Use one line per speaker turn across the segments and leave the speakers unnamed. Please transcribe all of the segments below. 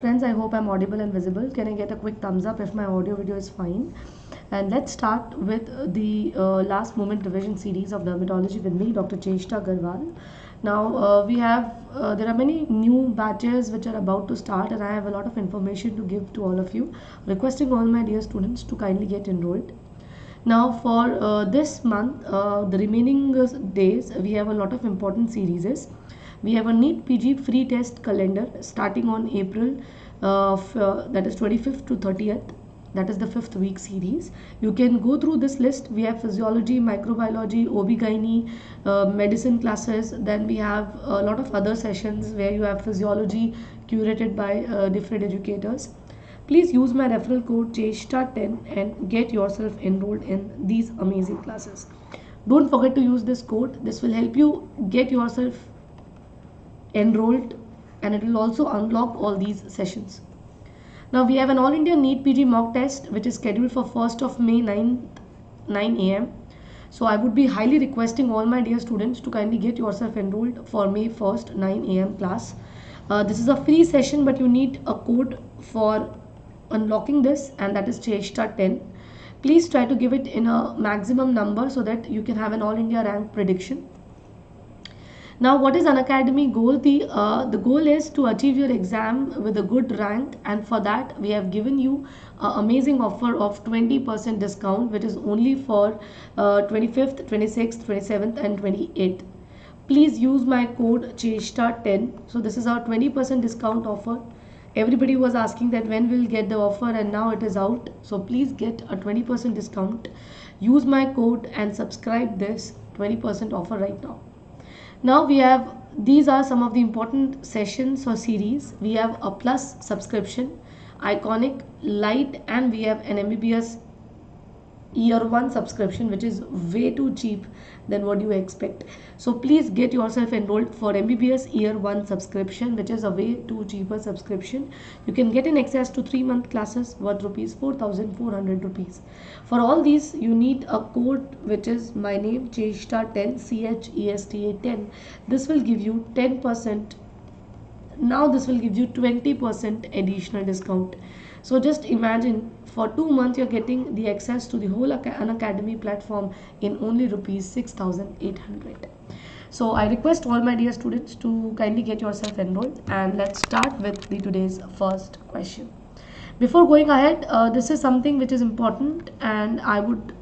Friends, I hope I'm audible and visible. Can I get a quick thumbs up if my audio video is fine? And let's start with the last moment revision series of dermatology with me, Dr. Chesta Agarwal. Now there are many new batches which are about to start, and I have a lot of information to give to all of you, requesting all my dear students to kindly get enrolled. Now for this month, the remaining days, we have a lot of important series. We have a NEET PG free test calendar starting on April that is 25th to 30th. That is the 5th week series. You can go through this list. We have physiology, microbiology, OB-GYN, medicine classes. Then we have a lot of other sessions where you have physiology curated by different educators. Please use my referral code CHESTA10 and get yourself enrolled in these amazing classes. Don't forget to use this code. This will help you get yourself enrolled, and it will also unlock all these sessions. Now we have an All India NEET PG mock test which is scheduled for 1st of May 9 AM. So I would be highly requesting all my dear students to kindly get yourself enrolled for May 1st 9 AM class. This is a free session, but you need a code for unlocking this, and that is CHESTA10. Please try to give it in a maximum number so that you can have an All India rank prediction. Now, what is Unacademy goal? The goal is to achieve your exam with a good rank, and for that we have given you an amazing offer of 20% discount, which is only for 25th, 26th, 27th and 28th. Please use my code CHESTA10. So this is our 20% discount offer. Everybody was asking that when we'll get the offer, and now it is out. So please get a 20% discount. Use my code and subscribe this 20% offer right now. Now these are some of the important sessions or series. We have a plus subscription, iconic, light, and we have an MBBS year 1 subscription, which is way too cheap than what you expect. So please get yourself enrolled for MBBS year 1 subscription, which is a way too cheaper subscription. You can get in access to 3-month classes worth rupees 4,400 rupees. For all these you need a code, which is my name, CHESTA10, CHESTA10. This will give you 10%. Now this will give you 20% additional discount. So just imagine, for 2 months you're getting the access to the whole Unacademy platform in only rupees 6,800. So I request all my dear students to kindly get yourself enrolled, and let's start with today's first question. Before going ahead, this is something which is important, and I would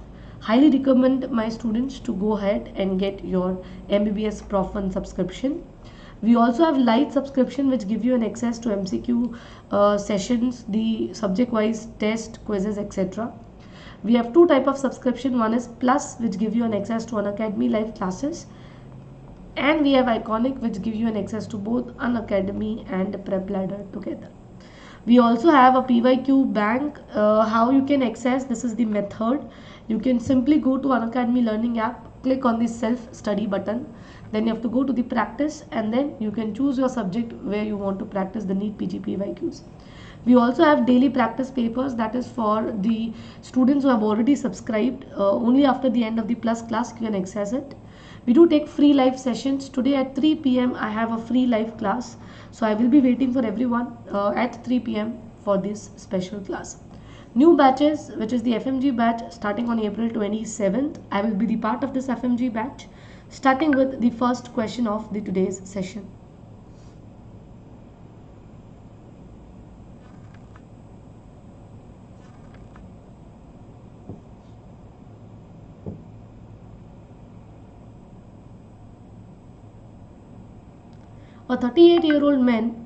highly recommend my students to go ahead and get your MBBS Prof 1 subscription. We also have light subscription, which give you an access to MCQ sessions, the subject wise test, quizzes, etc. We have two type of subscription. One is plus, which give you an access to Unacademy live classes, and we have iconic, which give you an access to both Unacademy and Prep Ladder together. We also have a QBank. How you can access this is the method. You can simply go to Unacademy Learning app, click on the self-study button. Then you have to go to the practice, and then you can choose your subject where you want to practice the NEET PG PYQs. We also have daily practice papers, that is for the students who have already subscribed. Only after the end of the plus class you can access it. We do take free live sessions. Today at 3 PM I have a free live class. So I will be waiting for everyone at 3 PM for this special class. New batches, which is the FMG batch, starting on April 27th. I will be the part of this FMG batch, starting with the first question of today's session. A 38-year-old man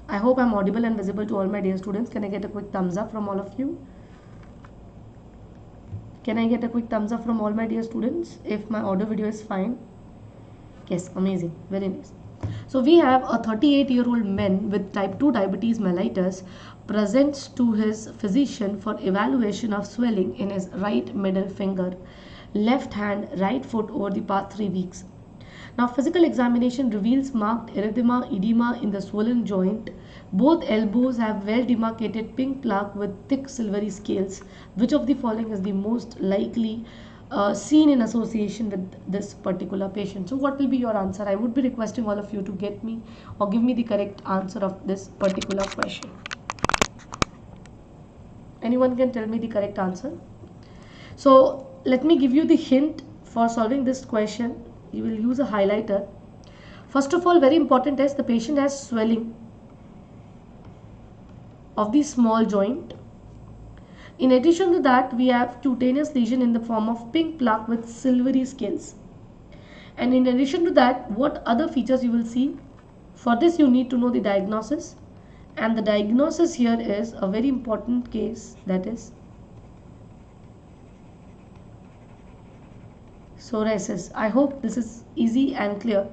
I hope I'm audible and visible to all my dear students. Can I get a quick thumbs up from all of you? Can I get a quick thumbs up from all my dear students if my audio video is fine? Yes, amazing, very nice. So we have a 38-year-old man with type 2 diabetes mellitus presents to his physician for evaluation of swelling in his right middle finger, left hand, right foot over the past 3 weeks. Now, physical examination reveals marked erythema, edema in the swollen joint. Both elbows have well demarcated pink plaque with thick silvery scales. Which of the following is the most likely seen in association with this particular patient? So, what will be your answer? I would be requesting all of you to get me or give me the correct answer of this particular question. Anyone can tell me the correct answer? So, let me give you the hint for solving this question. You will use a highlighter. First of all, very important is the patient has swelling of the small joint. In addition to that, we have cutaneous lesion in the form of pink plaque with silvery scales. And in addition to that, what other features you will see? For this, you need to know the diagnosis. And the diagnosis here is a very important case, that is psoriasis. I hope this is easy and clear.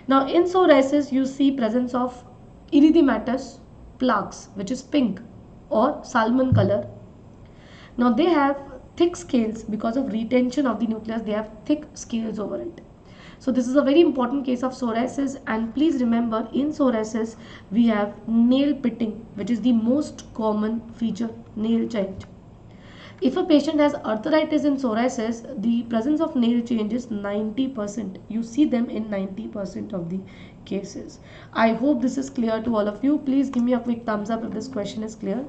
Now, in psoriasis, you see presence of erythematous plaques, which is pink or salmon color. Now, they have thick scales because of retention of the nucleus. They have thick scales over it. So, this is a very important case of psoriasis. And please remember, in psoriasis, we have nail pitting, which is the most common feature, nail change. If a patient has arthritis in psoriasis, the presence of nail change is 90%. You see them in 90% of the cases. I hope this is clear to all of you. Please give me a quick thumbs up if this question is clear.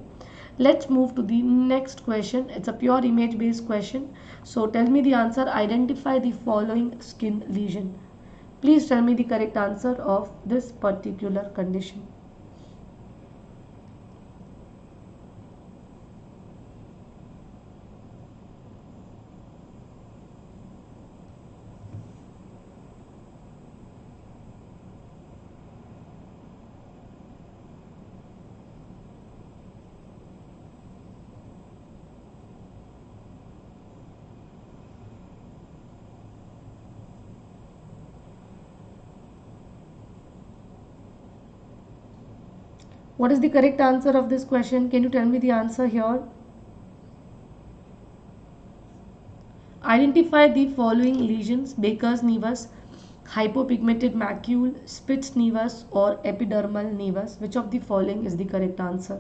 Let's move to the next question. It's a pure image based question. So tell me the answer. Identify the following skin lesion. Please tell me the correct answer of this particular condition. What is the correct answer of this question? Can you tell me the answer here? Identify the following lesions: Baker's nevus, hypopigmented macule, Spitz nevus, or epidermal nevus. Which of the following is the correct answer?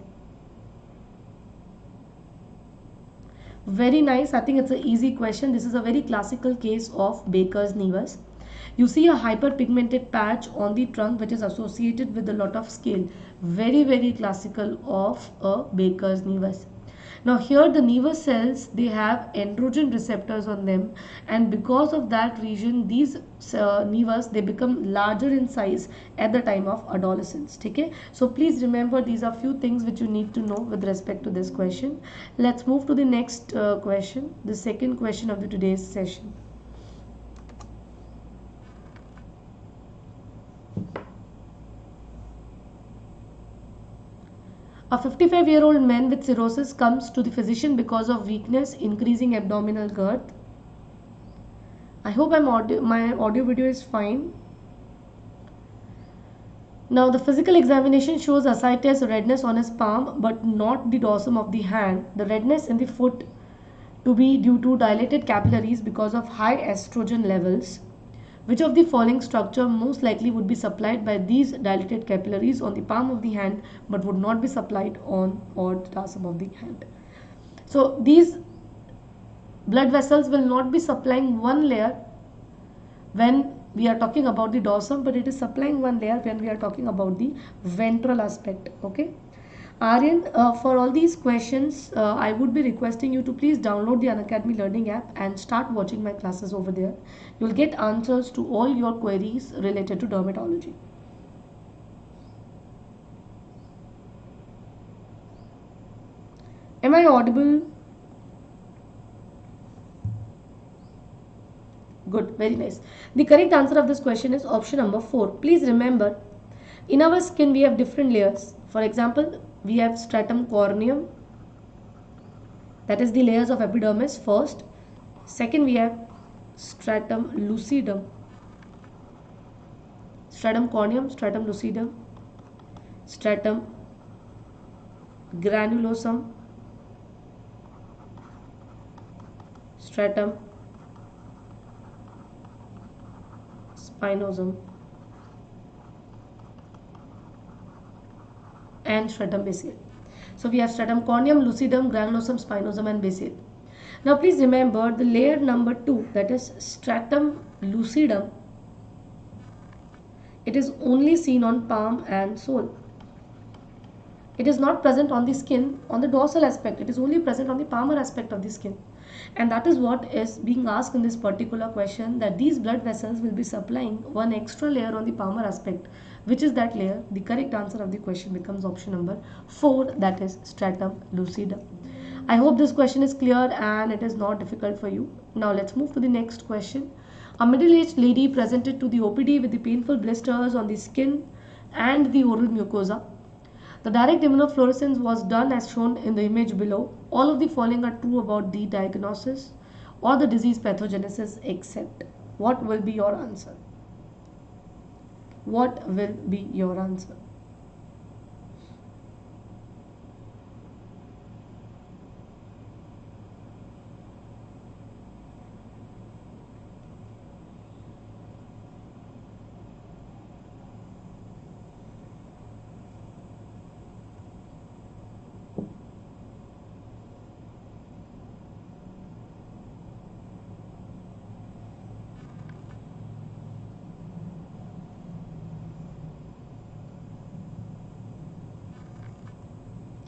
Very nice. I think it's an easy question. This is a very classical case of Baker's nevus. You see a hyperpigmented patch on the trunk which is associated with a lot of scale. Very, very classical of a Baker's nevus. Now here the nevus cells, they have androgen receptors on them, and because of that region, these nevus, they become larger in size at the time of adolescence. Okay? So please remember, these are few things which you need to know with respect to this question. Let's move to the next question, the second question of the today's session. A 55-year-old man with cirrhosis comes to the physician because of weakness, increasing abdominal girth. I hope my audio video is fine. Now the physical examination shows ascites redness on his palm but not the dorsum of the hand. The redness in the foot to be due to dilated capillaries because of high estrogen levels. Which of the following structure most likely would be supplied by these dilated capillaries on the palm of the hand but would not be supplied on or the dorsum of the hand? So these blood vessels will not be supplying one layer when we are talking about the dorsum, but it is supplying one layer when we are talking about the ventral aspect. Okay. Aryan, for all these questions, I would be requesting you to please download the Unacademy learning app and start watching my classes over there. You will get answers to all your queries related to dermatology. Am I audible? Good, very nice. The correct answer of this question is option number 4. Please remember, in our skin we have different layers. For example, we have stratum corneum, that is the layers of epidermis first. Second, we have stratum lucidum, stratum corneum, stratum lucidum, stratum granulosum, stratum spinosum and stratum basale. So we have stratum corneum, lucidum, granulosum, spinosum and basale. Now please remember the layer number 2, that is stratum lucidum. It is only seen on palm and sole. It is not present on the skin on the dorsal aspect. It is only present on the palmar aspect of the skin. And that is what is being asked in this particular question, that these blood vessels will be supplying one extra layer on the palmar aspect. Which is that layer? The correct answer of the question becomes option number 4, that is stratum lucidum. I hope this question is clear and it is not difficult for you. Now let's move to the next question. A middle-aged lady presented to the OPD with the painful blisters on the skin and the oral mucosa. The direct immunofluorescence was done as shown in the image below. All of the following are true about the diagnosis or the disease pathogenesis except. What will be your answer? What will be your answer?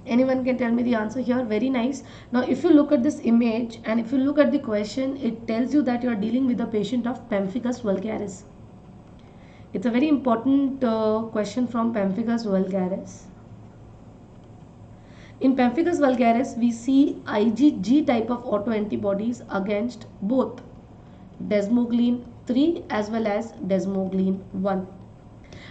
Anyone can tell me the answer here? Very nice. Now if you look at this image and if you look at the question, it tells you that you are dealing with a patient of Pemphigus vulgaris. It's a very important question from Pemphigus vulgaris. In Pemphigus vulgaris, we see IgG type of autoantibodies against both desmoglein 3 as well as desmoglein 1.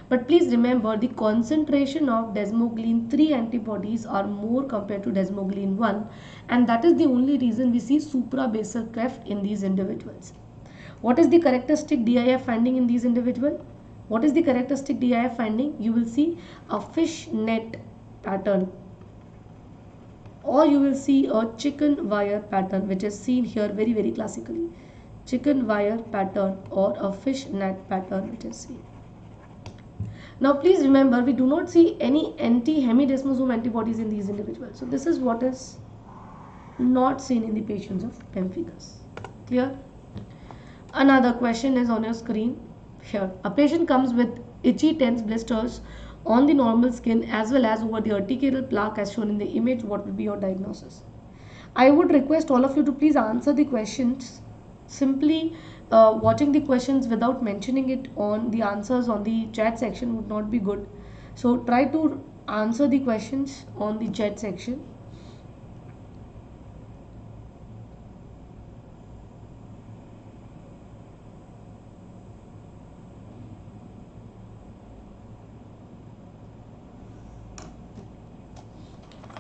But please remember, the concentration of desmoglein 3 antibodies are more compared to desmoglein 1, and that is the only reason we see suprabasal cleft in these individuals. What is the characteristic DIF finding in these individuals? What is the characteristic DIF finding? You will see a fish net pattern, or you will see a chicken wire pattern, which is seen here very classically. Chicken wire pattern or a fish net pattern, which is seen. Now please remember, we do not see any anti-hemidesmosome antibodies in these individuals. So this is what is not seen in the patients of Pemphigus. Clear? Another question is on your screen here. A patient comes with itchy tense blisters on the normal skin as well as over the urticarial plaque as shown in the image. What will be your diagnosis? I would request all of you to please answer the questions. Simply watching the questions without mentioning it on the answers on the chat section would not be good. So try to answer the questions on the chat section.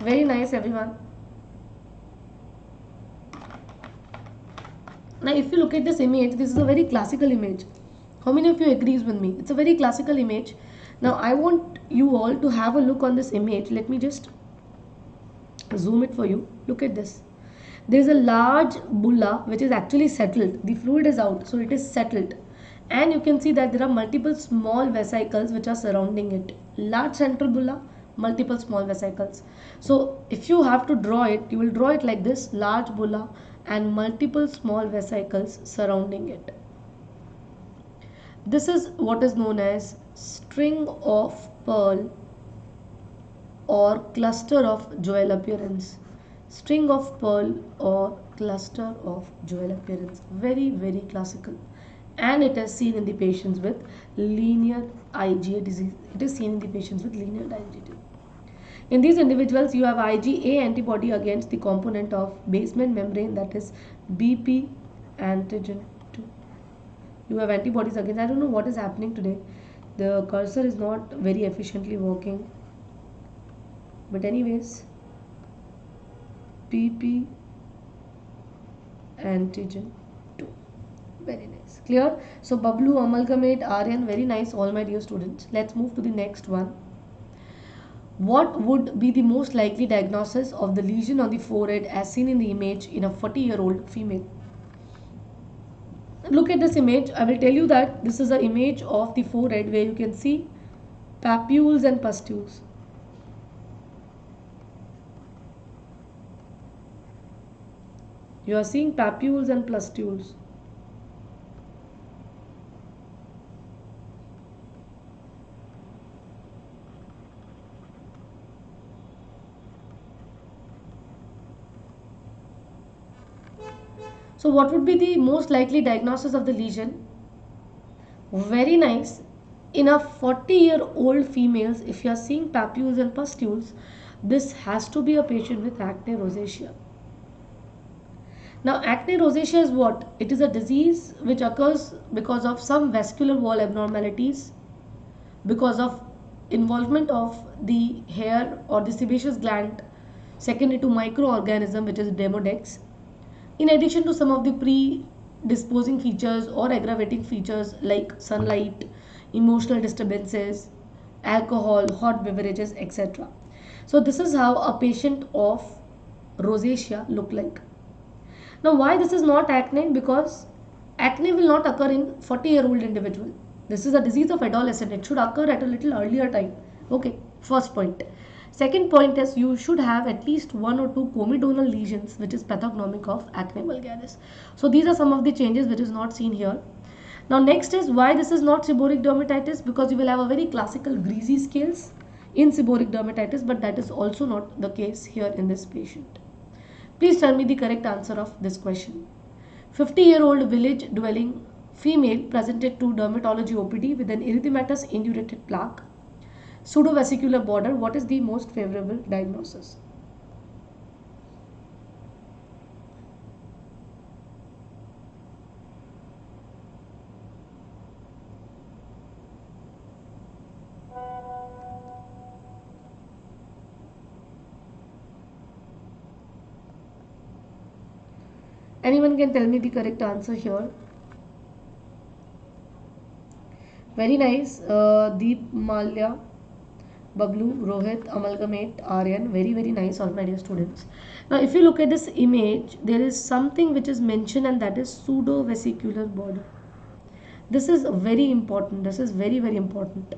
Very nice, everyone. Now if you look at this image, this is a very classical image. How many of you agrees with me? It's a very classical image. Now I want you all to have a look on this image. Let me just zoom it for you. Look at this. There is a large bulla which is actually settled. The fluid is out, so it is settled. And you can see that there are multiple small vesicles which are surrounding it. Large central bulla, multiple small vesicles. So if you have to draw it, you will draw it like this: large bulla and multiple small vesicles surrounding it. This is what is known as string of pearl or cluster of jewel appearance. String of pearl or cluster of jewel appearance. Very classical. And it is seen in the patients with linear IgA disease. It is seen in the patients with linear IgA disease. In these individuals, you have IgA antibody against the component of basement membrane, that is BP antigen 2. You have antibodies against. I don't know what is happening today. The cursor is not very efficiently working. But anyways, BP antigen 2. Very nice. Clear? So Bablu, amalgamate, Aryan, very nice, all my dear students. Let's move to the next one. What would be the most likely diagnosis of the lesion on the forehead as seen in the image in a 40-year-old female? look at this image. I will tell you that this is an image of the forehead where you can see papules and pustules. You are seeing papules and pustules. So what would be the most likely diagnosis of the lesion? Very nice. In a 40-year-old females, if you are seeing papules and pustules, this has to be a patient with acne rosacea. Now, acne rosacea is what? It is a disease which occurs because of some vascular wall abnormalities, because of involvement of the hair or the sebaceous gland secondary to microorganism, which is demodex, in addition to some of the predisposing features or aggravating features like sunlight, emotional disturbances, alcohol, hot beverages, etc. So this is how a patient of rosacea look like. Now why this is not acne? Because acne will not occur in 40-year-old individual. This is a disease of adolescent. It should occur at a little earlier time. Okay, first point. Second point is you should have at least 1 or 2 comedonal lesions, which is pathognomic of acne vulgaris. So these are some of the changes which is not seen here. Now next is why this is not seborrheic dermatitis, because you will have a very classical greasy scales in seborrheic dermatitis, but that is also not the case here in this patient. Please tell me the correct answer of this question. 50-year-old village dwelling female presented to dermatology OPD with an erythematous indurated plaque, pseudovesicular border. What is the most favorable diagnosis? Anyone can tell me the correct answer here? Very nice. Deep, Malya, Bablu, Rohit, Amalgamate, Aryan. Very, very nice, all my dear students. Now, if you look at this image, there is something which is mentioned, and that is pseudovesicular border. This is very important. This is very, very important.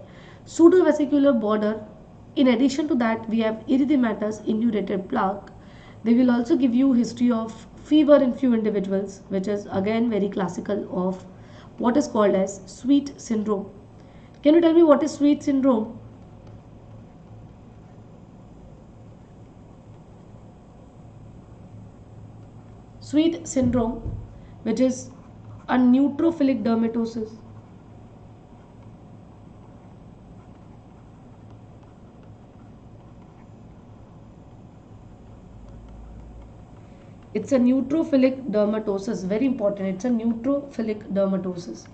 Pseudovesicular border. In addition to that, we have erythematous indurated plaque. They will also give you history of fever in few individuals, which is again very classical of what is called as sweet syndrome. Can you tell me what is sweet syndrome? Sweet syndrome, which is a neutrophilic dermatosis. It's a neutrophilic dermatosis, very important. It's a neutrophilic dermatosis.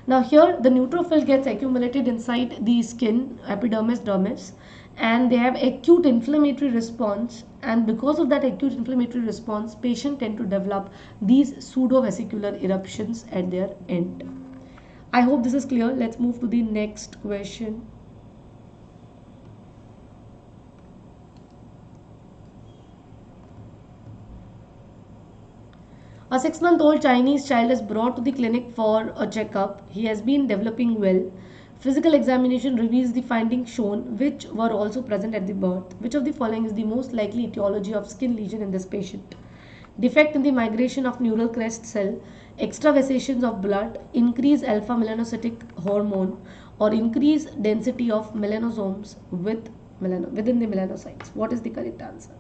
Now here the neutrophil gets accumulated inside the skin, epidermis, dermis, and they have acute inflammatory response, and because of that acute inflammatory response, patients tend to develop these pseudovesicular eruptions at their end. I hope this is clear. Let's move to the next question. A 6-month-old Chinese child is brought to the clinic for a checkup. He has been developing well. Physical examination reveals the findings shown, which were also present at the birth. Which of the following is the most likely etiology of skin lesion in this patient? Defect in the migration of neural crest cell, extravasations of blood, increased alpha melanocytic hormone, or increased density of melanosomes within the melanocytes. What is the correct answer?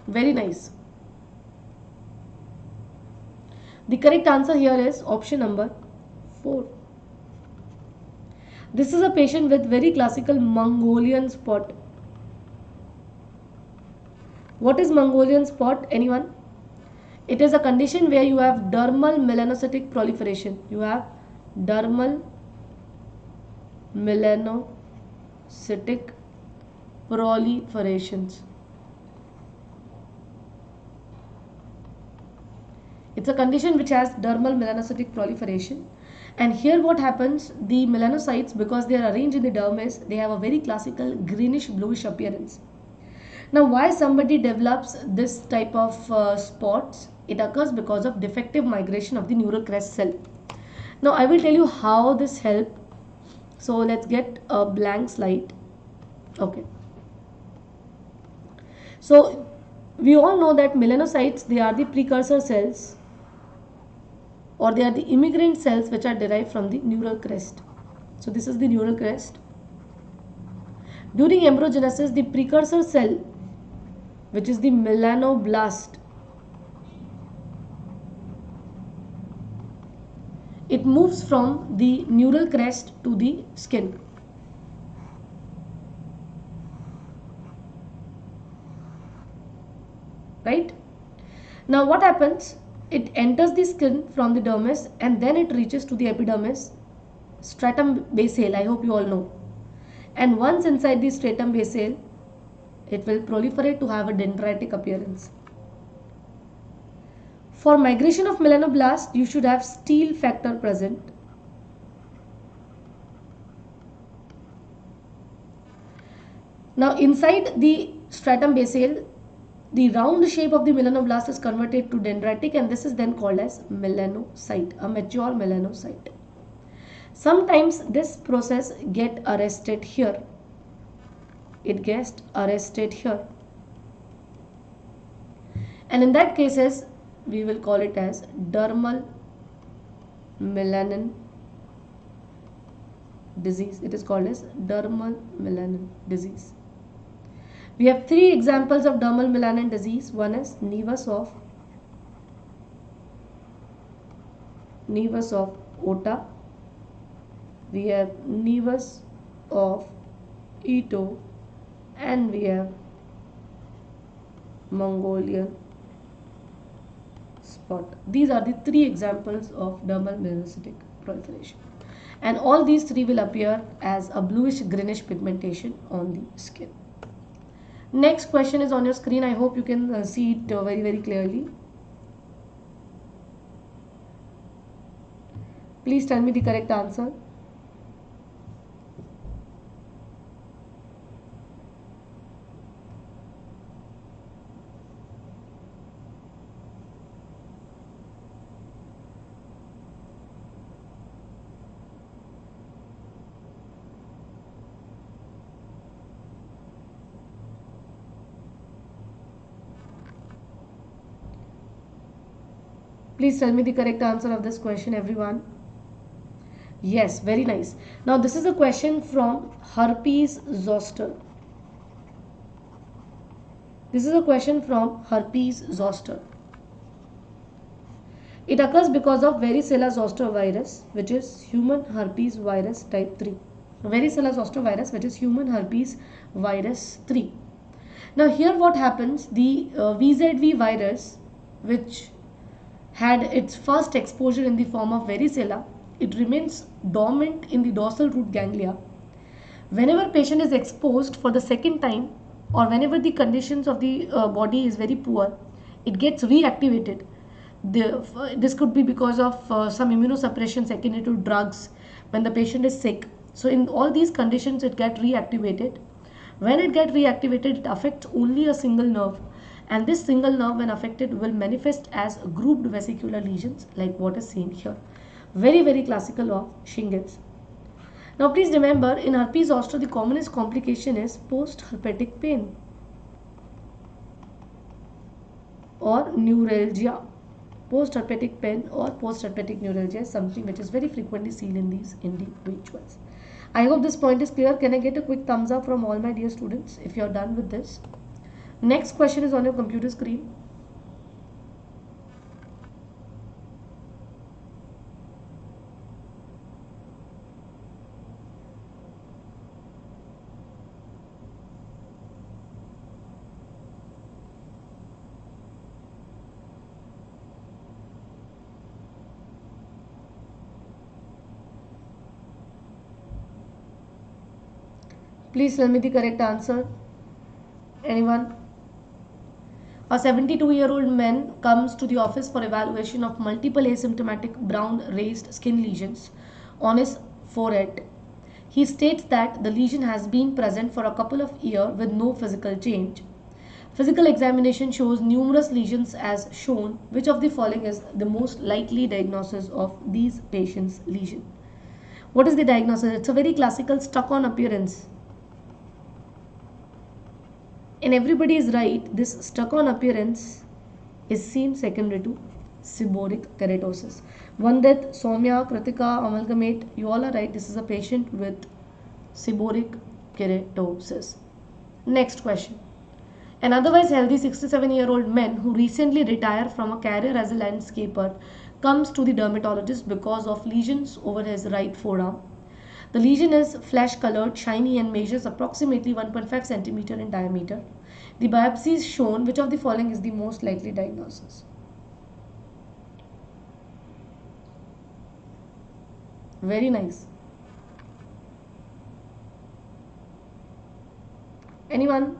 Very nice. The correct answer here is option number 4. This is a patient with very classical Mongolian spot. What is Mongolian spot? Anyone? It is a condition where you have dermal melanocytic proliferation. You have dermal melanocytic proliferations. It's a condition which has dermal melanocytic proliferation, and here what happens, the melanocytes, because they are arranged in the dermis, they have a very classical greenish bluish appearance. Now, why somebody develops this type of spots? It occurs because of defective migration of the neural crest cell. Now, I will tell you how this helps. So, let's get a blank slide. Okay. So, we all know that melanocytes, they are the precursor cells, or they are the immigrant cells which are derived from the neural crest. So, this is the neural crest. During embryogenesis, the precursor cell, which is the melanoblast, it moves from the neural crest to the skin. Right? Now what happens? It enters the skin from the dermis and then it reaches to the epidermis, stratum basal, I hope you all know. And once inside the stratum basal, it will proliferate to have a dendritic appearance. For migration of melanoblast, you should have steal factor present. Now inside the stratum basal, the round shape of the melanoblast is converted to dendritic, and this is then called as melanocyte, a mature melanocyte. Sometimes this process gets arrested here. It gets arrested here. And in that cases, we will call it as dermal melanin disease. It is called as dermal melanin disease. We have three examples of dermal melanin disease. One is nevus of Ota. We have nevus of Ito, and we have Mongolian spot. These are the three examples of dermal melanocytic proliferation, and all these three will appear as a bluish greenish pigmentation on the skin. Next question is on your screen. I hope you can see it very clearly. Please tell me the correct answer. Please tell me the correct answer of this question, everyone. Yes, very nice. Now this is a question from Herpes zoster. This is a question from Herpes zoster. It occurs because of varicella zoster virus, which is human herpes virus type 3. Varicella zoster virus, which is human herpes virus 3. Now here what happens, the VZV virus, which had its first exposure in the form of varicella, it remains dormant in the dorsal root ganglia. Whenever patient is exposed for the second time, or whenever the conditions of the body is very poor, it gets reactivated. This could be because of some immunosuppression secondary to drugs when the patient is sick. So in all these conditions, it gets reactivated. When it gets reactivated, it affects only a single nerve. And this single nerve, when affected, will manifest as grouped vesicular lesions like what is seen here. Very classical of shingles. Now please remember, in herpes zoster, the commonest complication is post-herpetic pain or neuralgia. Post-herpetic pain or post-herpetic neuralgia is something which is very frequently seen in these individuals. I hope this point is clear. Can I get a quick thumbs up from all my dear students if you are done with this? Next question is on your computer screen. Please tell me the correct answer. Anyone? A 72-year-old man comes to the office for evaluation of multiple asymptomatic brown raised skin lesions on his forehead. He states that the lesion has been present for a couple of years with no physical change. Physical examination shows numerous lesions as shown. Which of the following is the most likely diagnosis of these patients' lesion? What is the diagnosis? It's a very classical stuck-on appearance. And everybody is right. This stuck-on appearance is seen secondary to seborrheic keratosis. Vandet, Soumya, Kritika, Amalgamate, you all are right. This is a patient with seborrheic keratosis. Next question. An otherwise healthy 67-year-old man who recently retired from a career as a landscaper comes to the dermatologist because of lesions over his right forearm. The lesion is flesh colored, shiny and measures approximately 1.5 cm in diameter. The biopsy is shown. Which of the following is the most likely diagnosis? Very nice. Anyone?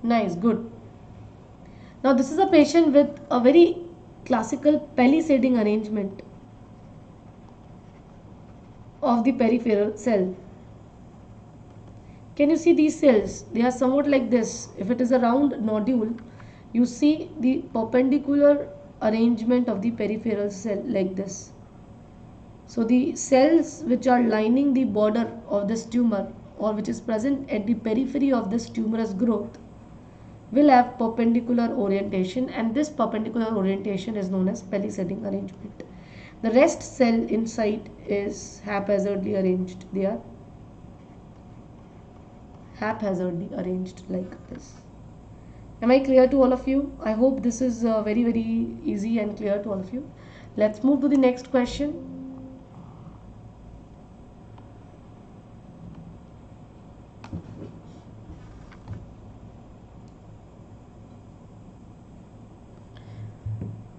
Nice, good. Now this is a patient with a very classical palisading arrangement of the peripheral cell. Can you see these cells? They are somewhat like this. If it is a round nodule, you see the perpendicular arrangement of the peripheral cell like this. So the cells which are lining the border of this tumor or which is present at the periphery of this tumorous growth will have perpendicular orientation, and this perpendicular orientation is known as palisading arrangement. The rest cell inside is haphazardly arranged. They are haphazardly arranged like this. Am I clear to all of you? I hope this is very easy and clear to all of you. Let's move to the next question.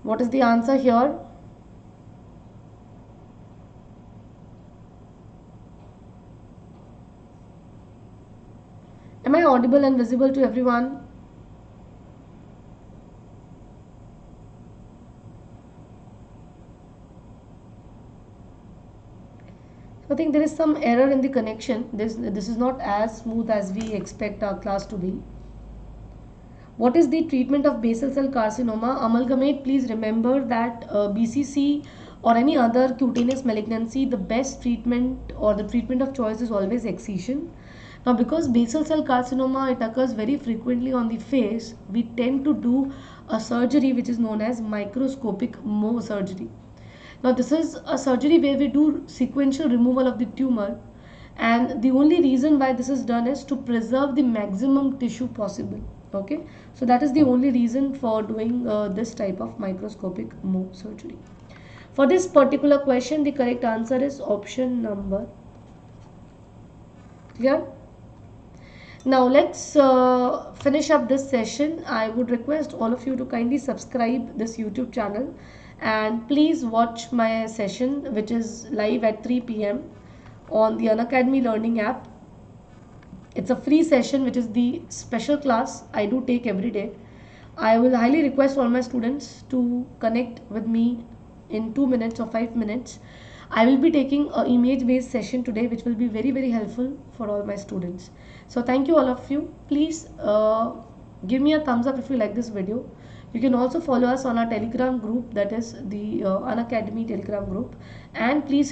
What is the answer here? Am I audible and visible to everyone? I think there is some error in the connection. This is not as smooth as we expect our class to be. What is the treatment of basal cell carcinoma? Amalgamate, please remember that BCC or any other cutaneous malignancy, the best treatment or the treatment of choice is always excision. Now because basal cell carcinoma, it occurs very frequently on the face, we tend to do a surgery which is known as microscopic Mohs surgery. Now this is a surgery where we do sequential removal of the tumor, and the only reason why this is done is to preserve the maximum tissue possible. Okay, so that is the only reason for doing this type of microscopic Mohs surgery. For this particular question, the correct answer is option number. Clear? Now let's finish up this session. I would request all of you to kindly subscribe this YouTube channel and please watch my session which is live at 3 p.m. on the Unacademy learning app. It's a free session which is the special class I do take every day. I will highly request all my students to connect with me in 2 minutes or 5 minutes. I will be taking an image based session today which will be very helpful for all my students. So thank you all of you. Please give me a thumbs up if you like this video. You can also follow us on our Telegram group, that is the Unacademy Telegram group, and please